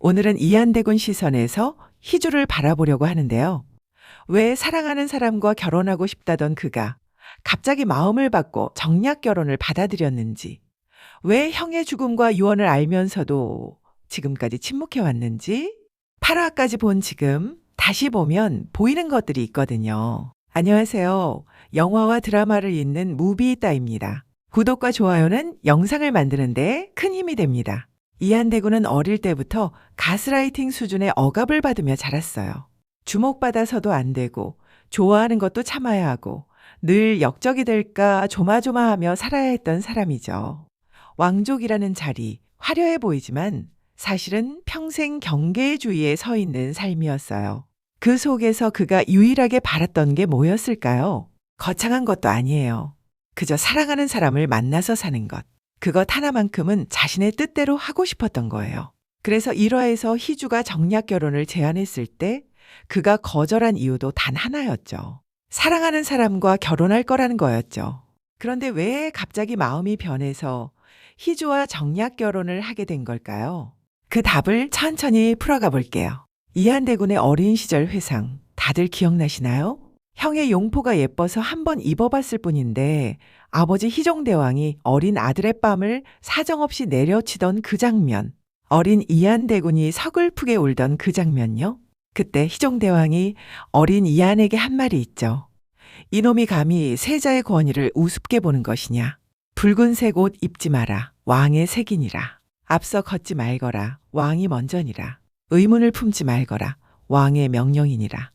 오늘은 이한대군 시선에서 희주를 바라보려고 하는데요. 왜 사랑하는 사람과 결혼하고 싶다던 그가 갑자기 마음을 바꿔 정략 결혼을 받아들였는지, 왜 형의 죽음과 유언을 알면서도 지금까지 침묵해 왔는지, 8화까지 본 지금 다시 보면 보이는 것들이 있거든요. 안녕하세요. 영화와 드라마를 잇는 무비이따입니다. 구독과 좋아요는 영상을 만드는데 큰 힘이 됩니다. 이한대군은 어릴 때부터 가스라이팅 수준의 억압을 받으며 자랐어요. 주목받아서도 안 되고 좋아하는 것도 참아야 하고 늘 역적이 될까 조마조마하며 살아야 했던 사람이죠. 왕족이라는 자리, 화려해 보이지만 사실은 평생 경계의 주위에 서 있는 삶이었어요. 그 속에서 그가 유일하게 바랐던 게 뭐였을까요? 거창한 것도 아니에요. 그저 사랑하는 사람을 만나서 사는 것. 그것 하나만큼은 자신의 뜻대로 하고 싶었던 거예요. 그래서 1화에서 희주가 정략 결혼을 제안했을 때 그가 거절한 이유도 단 하나였죠. 사랑하는 사람과 결혼할 거라는 거였죠. 그런데 왜 갑자기 마음이 변해서 희주와 정략 결혼을 하게 된 걸까요? 그 답을 천천히 풀어가 볼게요. 이한대군의 어린 시절 회상, 다들 기억나시나요? 형의 용포가 예뻐서 한번 입어봤을 뿐인데 아버지 희종대왕이 어린 아들의 뺨을 사정없이 내려치던 그 장면, 어린 이한대군이 서글프게 울던 그 장면요. 그때 희종대왕이 어린 이한에게 한 말이 있죠. 이놈이 감히 세자의 권위를 우습게 보는 것이냐. 붉은색 옷 입지 마라. 왕의 색이니라. 앞서 걷지 말거라. 왕이 먼저니라. 의문을 품지 말거라. 왕의 명령이니라.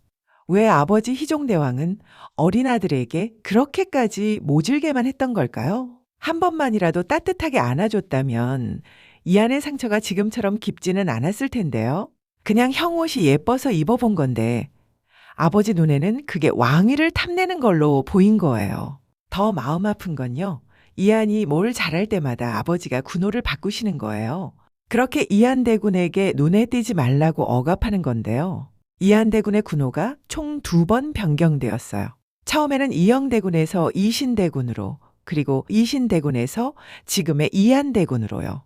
왜 아버지 희종대왕은 어린 아들에게 그렇게까지 모질게만 했던 걸까요? 한 번만이라도 따뜻하게 안아줬다면 이한의 상처가 지금처럼 깊지는 않았을 텐데요. 그냥 형 옷이 예뻐서 입어본 건데 아버지 눈에는 그게 왕위를 탐내는 걸로 보인 거예요. 더 마음 아픈 건요. 이한이 뭘 잘할 때마다 아버지가 군호를 바꾸시는 거예요. 그렇게 이한대군에게 눈에 띄지 말라고 억압하는 건데요. 이한대군의 군호가 총 2번 변경되었어요. 처음에는 이영대군에서 이신대군으로, 그리고 이신대군에서 지금의 이한대군으로요.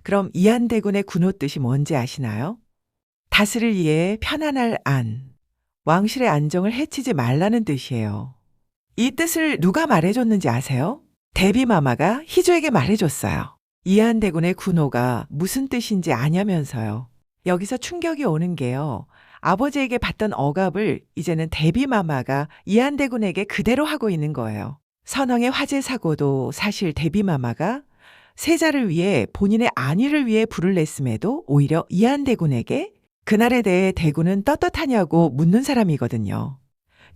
그럼 이한대군의 군호 뜻이 뭔지 아시나요? 다스릴 이에 편안할 안, 왕실의 안정을 해치지 말라는 뜻이에요. 이 뜻을 누가 말해줬는지 아세요? 대비마마가 희주에게 말해줬어요. 이한대군의 군호가 무슨 뜻인지 아냐면서요. 여기서 충격이 오는 게요. 아버지에게 받던 억압을 이제는 대비마마가 이한대군에게 그대로 하고 있는 거예요. 선왕의 화재 사고도 사실 대비마마가 세자를 위해 본인의 안위를 위해 불을 냈음에도 오히려 이한대군에게 그날에 대해 대군은 떳떳하냐고 묻는 사람이거든요.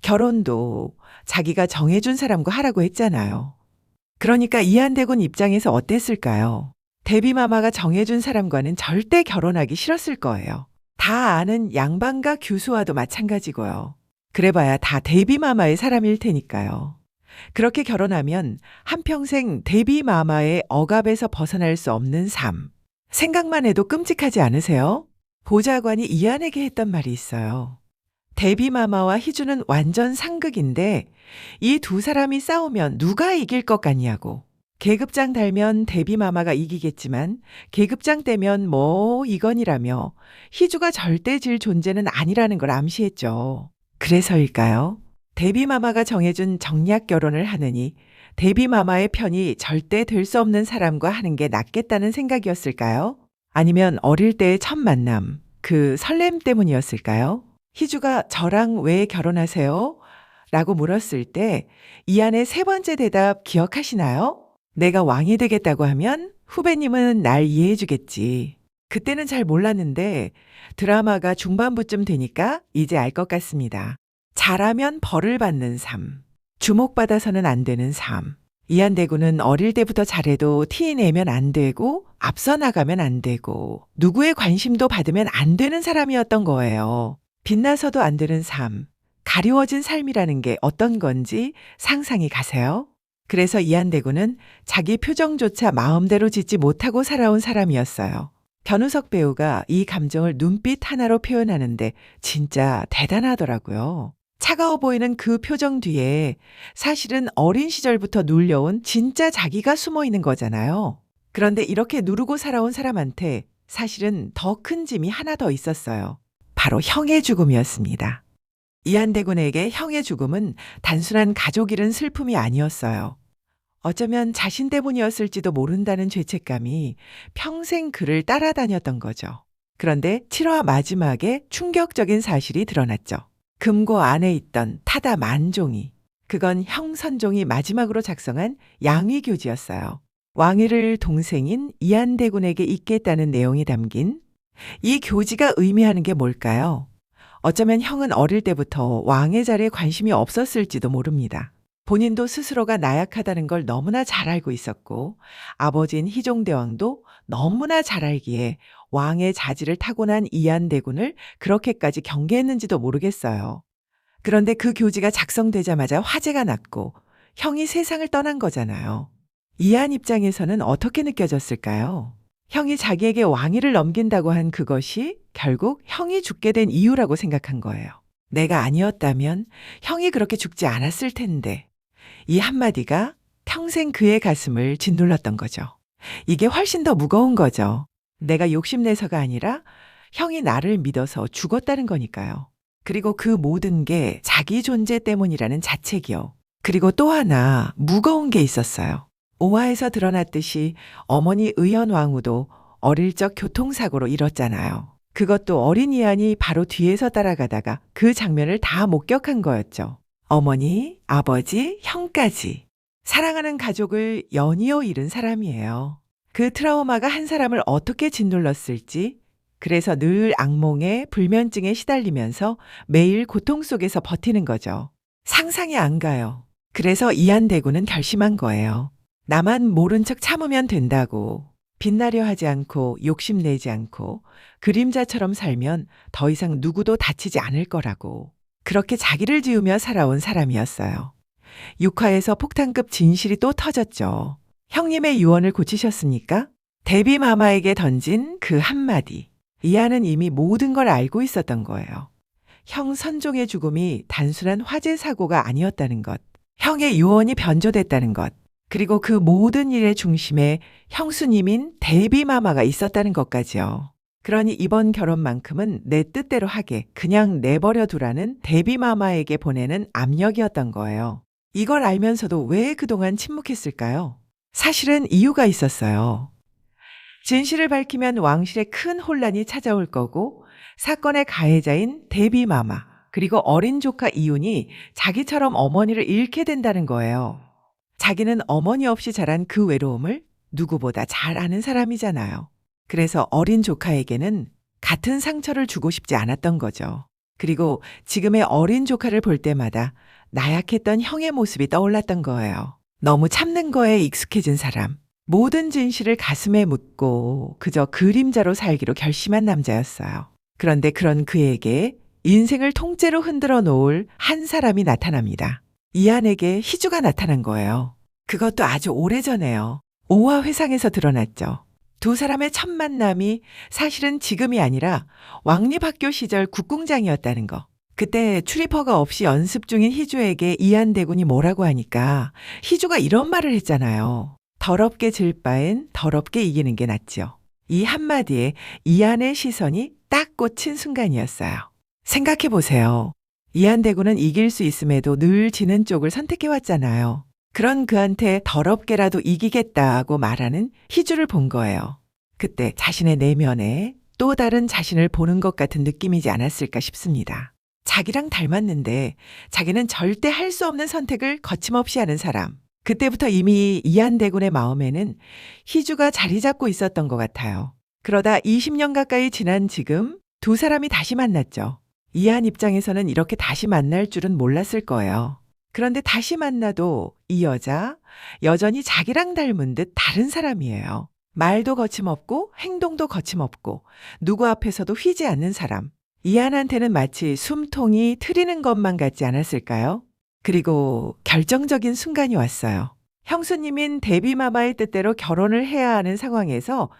결혼도 자기가 정해준 사람과 하라고 했잖아요. 그러니까 이한대군 입장에서 어땠을까요? 대비마마가 정해준 사람과는 절대 결혼하기 싫었을 거예요. 다 아는 양반가 규수와도 마찬가지고요. 그래봐야 다 대비마마의 사람일 테니까요. 그렇게 결혼하면 한평생 대비마마의 억압에서 벗어날 수 없는 삶. 생각만 해도 끔찍하지 않으세요? 보좌관이 이한에게 했던 말이 있어요. 대비마마와 희주는 완전 상극인데 이 두 사람이 싸우면 누가 이길 것 같냐고. 계급장 달면 대비마마가 이기겠지만 계급장 떼면 뭐 이건이라며 희주가 절대 질 존재는 아니라는 걸 암시했죠. 그래서일까요? 대비마마가 정해준 정략 결혼을 하느니 대비마마의 편이 절대 될 수 없는 사람과 하는 게 낫겠다는 생각이었을까요? 아니면 어릴 때의 첫 만남, 그 설렘 때문이었을까요? 희주가 저랑 왜 결혼하세요? 라고 물었을 때 이한의 3번째 대답 기억하시나요? 내가 왕이 되겠다고 하면 후배님은 날 이해해 주겠지. 그때는 잘 몰랐는데 드라마가 중반부쯤 되니까 이제 알 것 같습니다. 잘하면 벌을 받는 삶, 주목받아서는 안 되는 삶. 이한대군은 어릴 때부터 잘해도 티 내면 안 되고 앞서 나가면 안 되고 누구의 관심도 받으면 안 되는 사람이었던 거예요. 빛나서도 안 되는 삶, 가리워진 삶이라는 게 어떤 건지 상상이 가세요? 그래서 이한대군은 자기 표정조차 마음대로 짓지 못하고 살아온 사람이었어요. 변우석 배우가 이 감정을 눈빛 하나로 표현하는데 진짜 대단하더라고요. 차가워 보이는 그 표정 뒤에 사실은 어린 시절부터 눌려온 진짜 자기가 숨어 있는 거잖아요. 그런데 이렇게 누르고 살아온 사람한테 사실은 더 큰 짐이 하나 더 있었어요. 바로 형의 죽음이었습니다. 이한대군에게 형의 죽음은 단순한 가족 잃은 슬픔이 아니었어요. 어쩌면 자신 때문이었을지도 모른다는 죄책감이 평생 그를 따라다녔던 거죠. 그런데 7화 마지막에 충격적인 사실이 드러났죠. 금고 안에 있던 타다 만종이, 그건 형 선종이 마지막으로 작성한 양위교지였어요. 왕위를 동생인 이한대군에게 잇겠다는 내용이 담긴 이 교지가 의미하는 게 뭘까요? 어쩌면 형은 어릴 때부터 왕의 자리에 관심이 없었을지도 모릅니다. 본인도 스스로가 나약하다는 걸 너무나 잘 알고 있었고, 아버지인 희종대왕도 너무나 잘 알기에 왕의 자질을 타고난 이한대군을 그렇게까지 경계했는지도 모르겠어요. 그런데 그 교지가 작성되자마자 화제가 났고 형이 세상을 떠난 거잖아요. 이한 입장에서는 어떻게 느껴졌을까요? 형이 자기에게 왕위를 넘긴다고 한 그것이 결국 형이 죽게 된 이유라고 생각한 거예요. 내가 아니었다면 형이 그렇게 죽지 않았을 텐데. 이 한마디가 평생 그의 가슴을 짓눌렀던 거죠. 이게 훨씬 더 무거운 거죠. 내가 욕심내서가 아니라 형이 나를 믿어서 죽었다는 거니까요. 그리고 그 모든 게 자기 존재 때문이라는 자책이요. 그리고 또 하나 무거운 게 있었어요. 5화에서 드러났듯이 어머니 의연왕후도 어릴 적 교통사고로 잃었잖아요. 그것도 어린 이한이 바로 뒤에서 따라가다가 그 장면을 다 목격한 거였죠. 어머니, 아버지, 형까지. 사랑하는 가족을 연이어 잃은 사람이에요. 그 트라우마가 한 사람을 어떻게 짓눌렀을지, 그래서 늘 악몽에 불면증에 시달리면서 매일 고통 속에서 버티는 거죠. 상상이 안 가요. 그래서 이한대군은 결심한 거예요. 나만 모른 척 참으면 된다고. 빛나려 하지 않고 욕심내지 않고 그림자처럼 살면 더 이상 누구도 다치지 않을 거라고. 그렇게 자기를 지우며 살아온 사람이었어요. 6화에서 폭탄급 진실이 또 터졌죠. 형님의 유언을 고치셨습니까? 데비 마마에게 던진 그 한마디. 이하는 이미 모든 걸 알고 있었던 거예요. 형 선종의 죽음이 단순한 화재 사고가 아니었다는 것. 형의 유언이 변조됐다는 것. 그리고 그 모든 일의 중심에 형수님인 데비 마마가 있었다는 것까지요. 그러니 이번 결혼만큼은 내 뜻대로 하게 그냥 내버려 두라는 데비 마마에게 보내는 압력이었던 거예요. 이걸 알면서도 왜 그동안 침묵했을까요? 사실은 이유가 있었어요. 진실을 밝히면 왕실에 큰 혼란이 찾아올 거고 사건의 가해자인 데비 마마 그리고 어린 조카 이윤이 자기처럼 어머니를 잃게 된다는 거예요. 자기는 어머니 없이 자란 그 외로움을 누구보다 잘 아는 사람이잖아요. 그래서 어린 조카에게는 같은 상처를 주고 싶지 않았던 거죠. 그리고 지금의 어린 조카를 볼 때마다 나약했던 형의 모습이 떠올랐던 거예요. 너무 참는 거에 익숙해진 사람. 모든 진실을 가슴에 묻고 그저 그림자로 살기로 결심한 남자였어요. 그런데 그런 그에게 인생을 통째로 흔들어 놓을 한 사람이 나타납니다. 이한에게 희주가 나타난 거예요. 그것도 아주 오래전에요. 5화 회상에서 드러났죠. 두 사람의 첫 만남이 사실은 지금이 아니라 왕립학교 시절 국궁장이었다는 거. 그때 출입허가 없이 연습 중인 희주에게 이한대군이 뭐라고 하니까 희주가 이런 말을 했잖아요. 더럽게 질 바엔 더럽게 이기는 게 낫죠. 이 한마디에 이한의 시선이 딱 꽂힌 순간이었어요. 생각해 보세요. 이한대군은 이길 수 있음에도 늘 지는 쪽을 선택해왔잖아요. 그런 그한테 더럽게라도 이기겠다고 말하는 희주를 본 거예요. 그때 자신의 내면에 또 다른 자신을 보는 것 같은 느낌이지 않았을까 싶습니다. 자기랑 닮았는데 자기는 절대 할 수 없는 선택을 거침없이 하는 사람. 그때부터 이미 이한대군의 마음에는 희주가 자리 잡고 있었던 것 같아요. 그러다 20년 가까이 지난 지금 두 사람이 다시 만났죠. 이한 입장에서는 이렇게 다시 만날 줄은 몰랐을 거예요. 그런데 다시 만나도 이 여자 여전히 자기랑 닮은 듯 다른 사람이에요. 말도 거침없고 행동도 거침없고 누구 앞에서도 휘지 않는 사람. 이한한테는 마치 숨통이 트이는 것만 같지 않았을까요? 그리고 결정적인 순간이 왔어요. 형수님인 데비마마의 뜻대로 결혼을 해야 하는 상황에서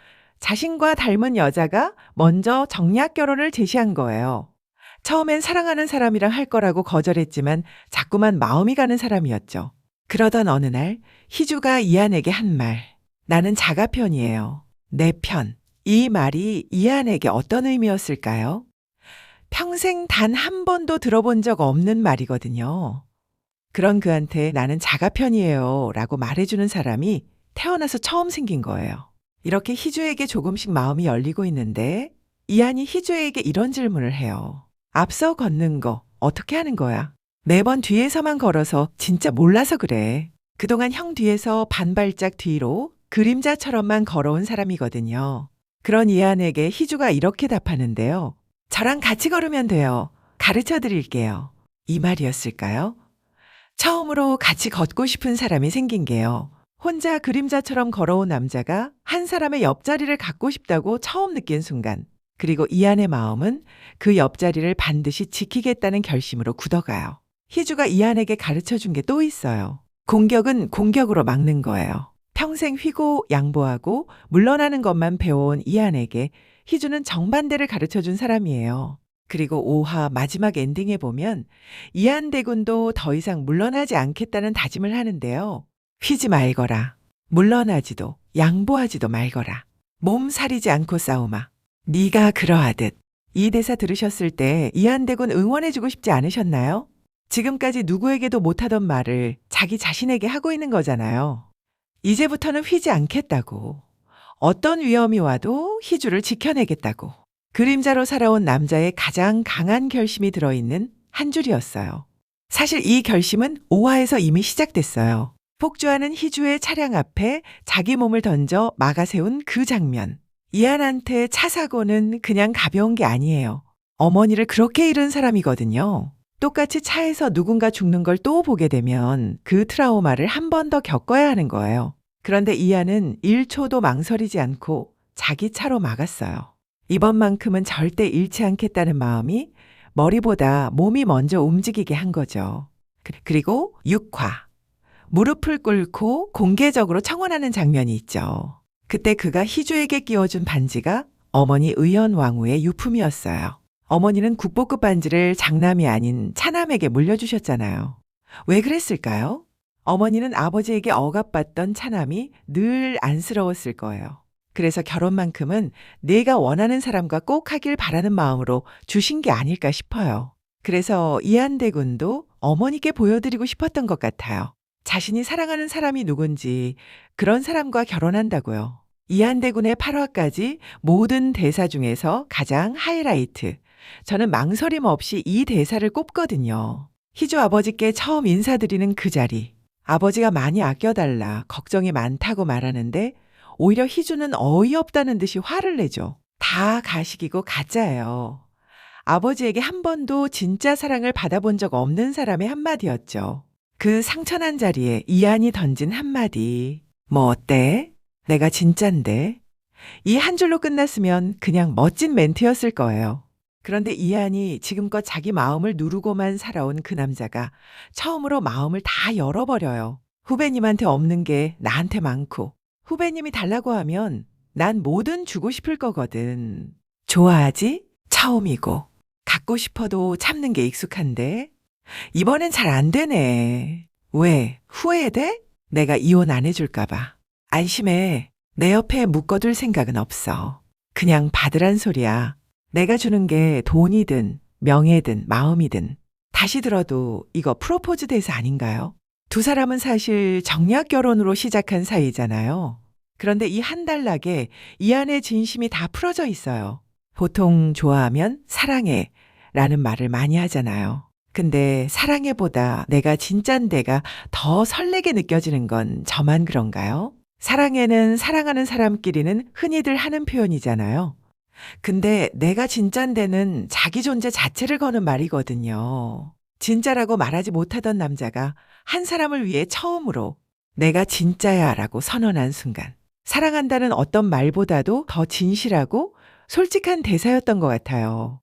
자신과 닮은 여자가 먼저 정략 결혼을 제시한 거예요. 처음엔 사랑하는 사람이랑 할 거라고 거절했지만 자꾸만 마음이 가는 사람이었죠. 그러던 어느 날 희주가 이한에게 한 말. 나는 자가 편이에요. 내 편. 이 말이 이한에게 어떤 의미였을까요? 평생 단 한 번도 들어본 적 없는 말이거든요. 그런 그한테 나는 자가편이에요 라고 말해주는 사람이 태어나서 처음 생긴 거예요. 이렇게 희주에게 조금씩 마음이 열리고 있는데 이한이 희주에게 이런 질문을 해요. 앞서 걷는 거 어떻게 하는 거야? 매번 뒤에서만 걸어서 진짜 몰라서 그래. 그동안 형 뒤에서 반발짝 뒤로 그림자처럼만 걸어온 사람이거든요. 그런 이한에게 희주가 이렇게 답하는데요. 저랑 같이 걸으면 돼요. 가르쳐 드릴게요. 이 말이었을까요? 처음으로 같이 걷고 싶은 사람이 생긴 게요. 혼자 그림자처럼 걸어온 남자가 한 사람의 옆자리를 갖고 싶다고 처음 느낀 순간, 그리고 이한의 마음은 그 옆자리를 반드시 지키겠다는 결심으로 굳어가요. 희주가 이한에게 가르쳐 준 게 또 있어요. 공격은 공격으로 막는 거예요. 평생 휘고 양보하고 물러나는 것만 배워온 이한에게 희주는 정반대를 가르쳐 준 사람이에요. 그리고 5화 마지막 엔딩에 보면 이한 대군도 더 이상 물러나지 않겠다는 다짐을 하는데요. 휘지 말거라. 물러나지도 양보하지도 말거라. 몸살이지 않고 싸우마. 네가 그러하듯. 이 대사 들으셨을 때 이한 대군 응원해주고 싶지 않으셨나요? 지금까지 누구에게도 못하던 말을 자기 자신에게 하고 있는 거잖아요. 이제부터는 휘지 않겠다고. 어떤 위험이 와도 희주를 지켜내겠다고. 그림자로 살아온 남자의 가장 강한 결심이 들어있는 한 줄이었어요. 사실 이 결심은 5화에서 이미 시작됐어요. 폭주하는 희주의 차량 앞에 자기 몸을 던져 막아세운 그 장면. 이한한테 차 사고는 그냥 가벼운 게 아니에요. 어머니를 그렇게 잃은 사람이거든요. 똑같이 차에서 누군가 죽는 걸 또 보게 되면 그 트라우마를 한 번 더 겪어야 하는 거예요. 그런데 이한은 1초도 망설이지 않고 자기 차로 막았어요. 이번만큼은 절대 잃지 않겠다는 마음이 머리보다 몸이 먼저 움직이게 한 거죠. 그리고 6화. 무릎을 꿇고 공개적으로 청혼하는 장면이 있죠. 그때 그가 희주에게 끼워준 반지가 어머니 의연왕후의 유품이었어요. 어머니는 국보급 반지를 장남이 아닌 차남에게 물려주셨잖아요. 왜 그랬을까요? 어머니는 아버지에게 억압받던 차남이 늘 안쓰러웠을 거예요. 그래서 결혼만큼은 내가 원하는 사람과 꼭 하길 바라는 마음으로 주신 게 아닐까 싶어요. 그래서 이한대군도 어머니께 보여드리고 싶었던 것 같아요. 자신이 사랑하는 사람이 누군지 그런 사람과 결혼한다고요. 이한대군의 8화까지 모든 대사 중에서 가장 하이라이트. 저는 망설임 없이 이 대사를 꼽거든요. 희주 아버지께 처음 인사드리는 그 자리. 아버지가 많이 아껴달라 걱정이 많다고 말하는데 오히려 희주는 어이없다는 듯이 화를 내죠. 다 가식이고 가짜예요. 아버지에게 한 번도 진짜 사랑을 받아본 적 없는 사람의 한마디였죠. 그 상처난 자리에 이한이 던진 한마디. 뭐 어때? 내가 진짠데. 이 한 줄로 끝났으면 그냥 멋진 멘트였을 거예요. 그런데 이한이 지금껏 자기 마음을 누르고만 살아온 그 남자가 처음으로 마음을 다 열어버려요. 후배님한테 없는 게 나한테 많고 후배님이 달라고 하면 난 뭐든 주고 싶을 거거든. 좋아하지? 처음이고. 갖고 싶어도 참는 게 익숙한데 이번엔 잘 안 되네. 왜? 후회돼? 내가 이혼 안 해줄까 봐. 안심해. 내 옆에 묶어둘 생각은 없어. 그냥 받으란 소리야. 내가 주는 게 돈이든 명예든 마음이든. 다시 들어도 이거 프로포즈 대사 아닌가요? 두 사람은 사실 정략 결혼으로 시작한 사이잖아요. 그런데 이 한 단락에 이한의 진심이 다 풀어져 있어요. 보통 좋아하면 사랑해 라는 말을 많이 하잖아요. 근데 사랑해보다 내가 진짠데가 더 설레게 느껴지는 건 저만 그런가요? 사랑해는 사랑하는 사람끼리는 흔히들 하는 표현이잖아요. 근데 내가 진짠데는 자기 존재 자체를 거는 말이거든요. 진짜라고 말하지 못하던 남자가 한 사람을 위해 처음으로 내가 진짜야 라고 선언한 순간 사랑한다는 어떤 말보다도 더 진실하고 솔직한 대사였던 것 같아요.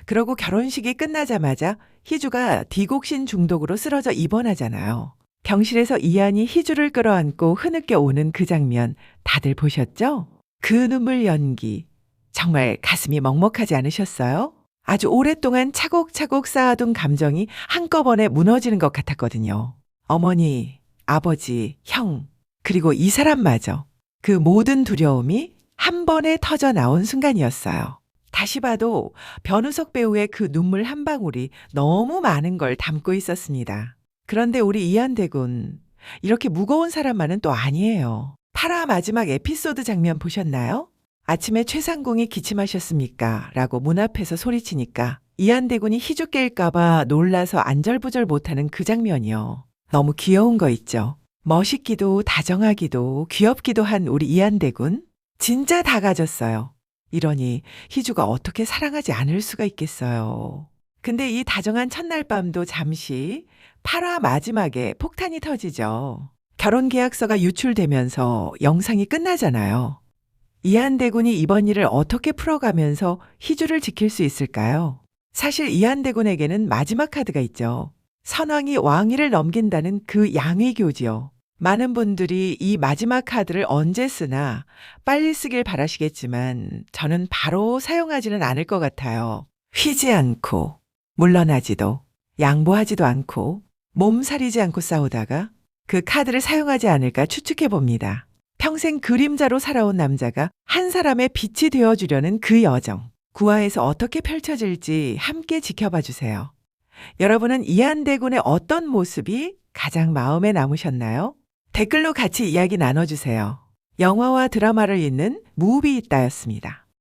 그러고 결혼식이 끝나자마자 희주가 디곡신 중독으로 쓰러져 입원하잖아요. 병실에서 이한이 희주를 끌어안고 흐느껴 오는 그 장면 다들 보셨죠? 그 눈물 연기 정말 가슴이 먹먹하지 않으셨어요? 아주 오랫동안 차곡차곡 쌓아둔 감정이 한꺼번에 무너지는 것 같았거든요. 어머니, 아버지, 형, 그리고 이 사람마저 그 모든 두려움이 한 번에 터져 나온 순간이었어요. 다시 봐도 변우석 배우의 그 눈물 한 방울이 너무 많은 걸 담고 있었습니다. 그런데 우리 이한대군, 이렇게 무거운 사람만은 또 아니에요. 8화 마지막 에피소드 장면 보셨나요? 아침에 최상궁이 기침하셨습니까? 라고 문 앞에서 소리치니까 이한대군이 희주 깰까봐 놀라서 안절부절 못하는 그 장면이요. 너무 귀여운 거 있죠. 멋있기도 다정하기도 귀엽기도 한 우리 이한대군. 진짜 다 가졌어요. 이러니 희주가 어떻게 사랑하지 않을 수가 있겠어요. 근데 이 다정한 첫날 밤도 잠시 8화 마지막에 폭탄이 터지죠. 결혼 계약서가 유출되면서 영상이 끝나잖아요. 이한대군이 이번 일을 어떻게 풀어가면서 희주를 지킬 수 있을까요? 사실 이한대군에게는 마지막 카드가 있죠. 선왕이 왕위를 넘긴다는 그 양위교지요. 많은 분들이 이 마지막 카드를 언제 쓰나 빨리 쓰길 바라시겠지만 저는 바로 사용하지는 않을 것 같아요. 휘지 않고, 물러나지도, 양보하지도 않고, 몸살이지 않고 싸우다가 그 카드를 사용하지 않을까 추측해 봅니다. 평생 그림자로 살아온 남자가 한 사람의 빛이 되어주려는 그 여정. 9화에서 어떻게 펼쳐질지 함께 지켜봐 주세요. 여러분은 이한대군의 어떤 모습이 가장 마음에 남으셨나요? 댓글로 같이 이야기 나눠주세요. 영화와 드라마를 잇는 무비 있다였습니다.